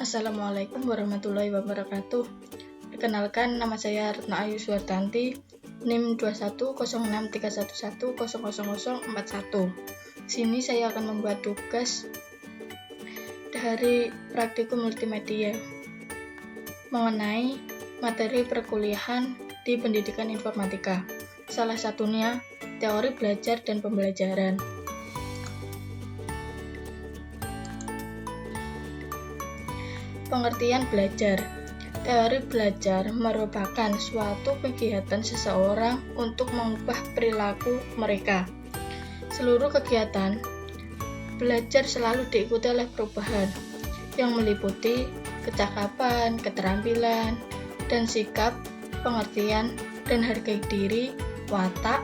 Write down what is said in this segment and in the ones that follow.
Assalamualaikum warahmatullahi wabarakatuh. Perkenalkan, nama saya Retno Ayu Suwartanti, NIM 2106311000041. Sini saya akan membuat tugas dari praktikum multimedia mengenai materi perkuliahan di pendidikan informatika. Salah satunya teori belajar dan pembelajaran. Pengertian belajar. Teori belajar merupakan suatu kegiatan seseorang untuk mengubah perilaku mereka. Seluruh kegiatan belajar selalu diikuti oleh perubahan yang meliputi kecakapan, keterampilan, dan sikap, pengertian, dan harga diri, watak,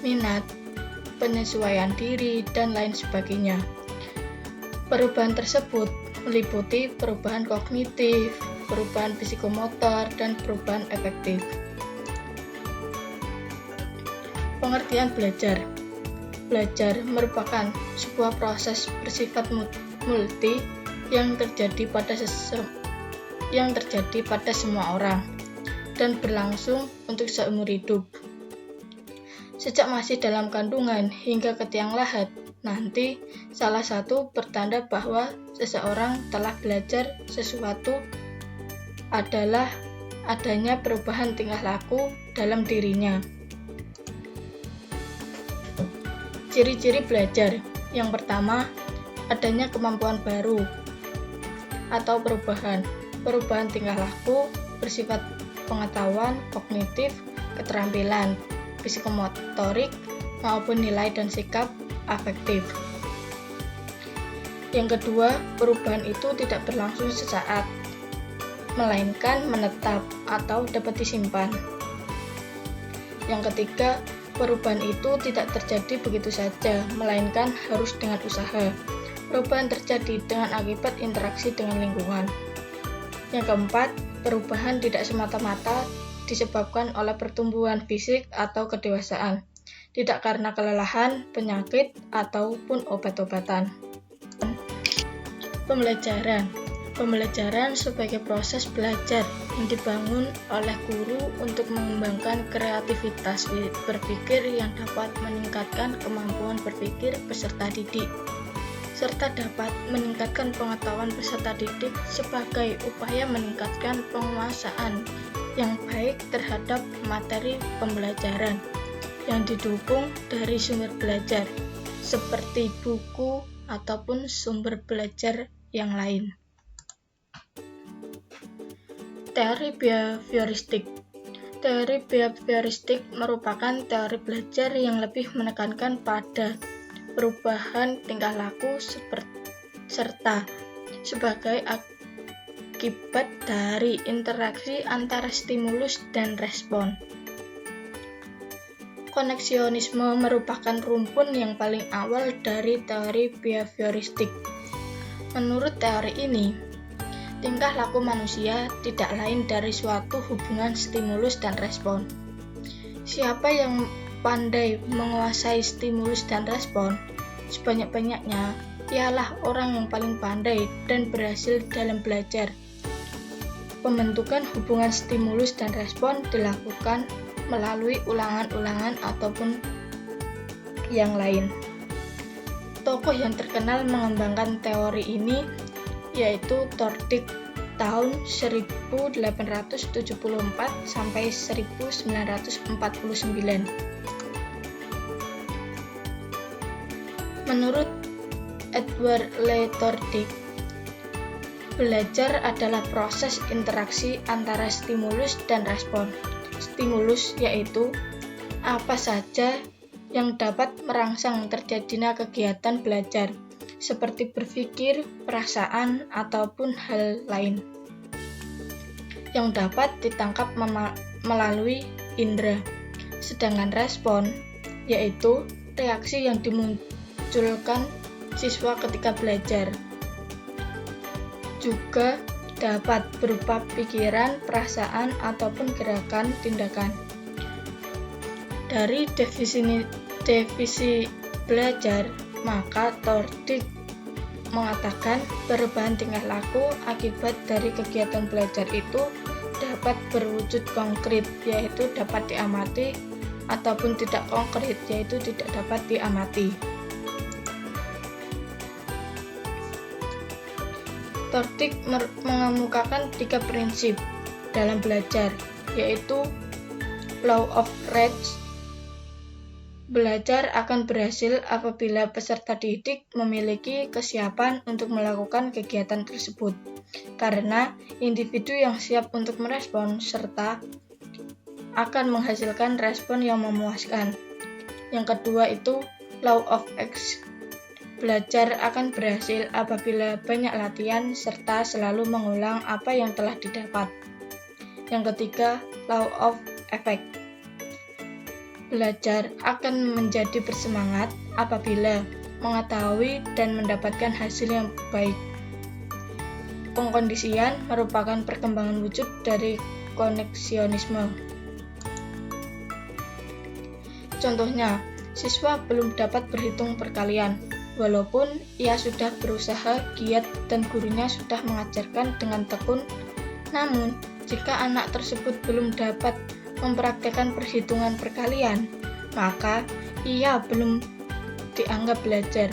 minat, penyesuaian diri, dan lain sebagainya. Perubahan tersebut meliputi perubahan kognitif, perubahan psikomotor, dan perubahan efektif. Pengertian belajar. Belajar merupakan sebuah proses bersifat multi yang terjadi pada semua orang dan berlangsung untuk seumur hidup. Sejak masih dalam kandungan hingga ke tiang lahat, nanti salah satu pertanda bahwa seseorang telah belajar sesuatu adalah adanya perubahan tingkah laku dalam dirinya. Ciri-ciri belajar. Yang pertama, adanya kemampuan baru atau perubahan. Perubahan tingkah laku bersifat pengetahuan, kognitif, keterampilan, psikomotorik, maupun nilai dan sikap afektif. Yang kedua, perubahan itu tidak berlangsung sesaat, melainkan menetap atau dapat disimpan. Yang ketiga, perubahan itu tidak terjadi begitu saja, melainkan harus dengan usaha. Perubahan terjadi dengan akibat interaksi dengan lingkungan. Yang keempat, perubahan tidak semata-mata disebabkan oleh pertumbuhan fisik atau kedewasaan, tidak karena kelelahan, penyakit, ataupun obat-obatan. Pembelajaran sebagai proses belajar yang dibangun oleh guru untuk mengembangkan kreativitas berpikir yang dapat meningkatkan kemampuan berpikir peserta didik, serta dapat meningkatkan pengetahuan peserta didik sebagai upaya meningkatkan penguasaan yang baik terhadap materi pembelajaran yang didukung dari sumber belajar, seperti buku ataupun sumber belajar yang lain. Teori behavioristik. Teori behavioristik merupakan teori belajar yang lebih menekankan pada perubahan tingkah laku serta sebagai akibat dari interaksi antara stimulus dan respon. Koneksionisme merupakan rumpun yang paling awal dari teori behavioristik. Menurut teori ini, tingkah laku manusia tidak lain dari suatu hubungan stimulus dan respon. Siapa yang pandai menguasai stimulus dan respon, sebanyak-banyaknya ialah orang yang paling pandai dan berhasil dalam belajar. Pembentukan hubungan stimulus dan respon dilakukan melalui ulangan-ulangan ataupun yang lain. Tokoh yang terkenal mengembangkan teori ini yaitu Thorndike tahun 1874 sampai 1949. Menurut Edward Lee Thorndike, belajar adalah proses interaksi antara stimulus dan respon. Stimulus yaitu apa saja yang dapat merangsang terjadinya kegiatan belajar, seperti berpikir, perasaan, ataupun hal lain yang dapat ditangkap melalui indera. Sedangkan respon yaitu reaksi yang dimunculkan siswa ketika belajar. Juga dapat berupa pikiran, perasaan, ataupun gerakan tindakan. Dari definisi belajar, maka Thorndike mengatakan perubahan tingkah laku akibat dari kegiatan belajar itu dapat berwujud konkret, yaitu dapat diamati, ataupun tidak konkret, yaitu tidak dapat diamati. Thorndike mengemukakan 3 prinsip dalam belajar, yaitu Law of Rage. Belajar akan berhasil apabila peserta didik memiliki kesiapan untuk melakukan kegiatan tersebut, karena individu yang siap untuk merespon serta akan menghasilkan respon yang memuaskan. Yang kedua itu Law of X. Belajar akan berhasil apabila banyak latihan serta selalu mengulang apa yang telah didapat. Yang ketiga, Law of Effect. Belajar akan menjadi bersemangat apabila mengetahui dan mendapatkan hasil yang baik. Pengkondisian merupakan perkembangan wujud dari koneksionisme. Contohnya, siswa belum dapat berhitung perkalian, walaupun ia sudah berusaha giat dan gurunya sudah mengajarkan dengan tekun. Namun, jika anak tersebut belum dapat mempraktikkan perhitungan perkalian, maka ia belum dianggap belajar,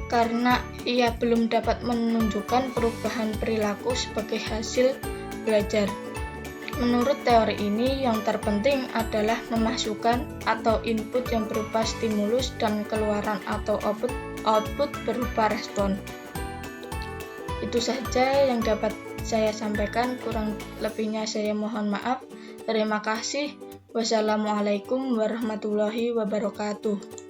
karena ia belum dapat menunjukkan perubahan perilaku sebagai hasil belajar. Menurut teori ini, yang terpenting adalah memasukkan atau input yang berupa stimulus dan keluaran atau output berupa respon. Itu saja yang dapat saya sampaikan, kurang lebihnya saya mohon maaf. Terima kasih. Wassalamualaikum warahmatullahi wabarakatuh.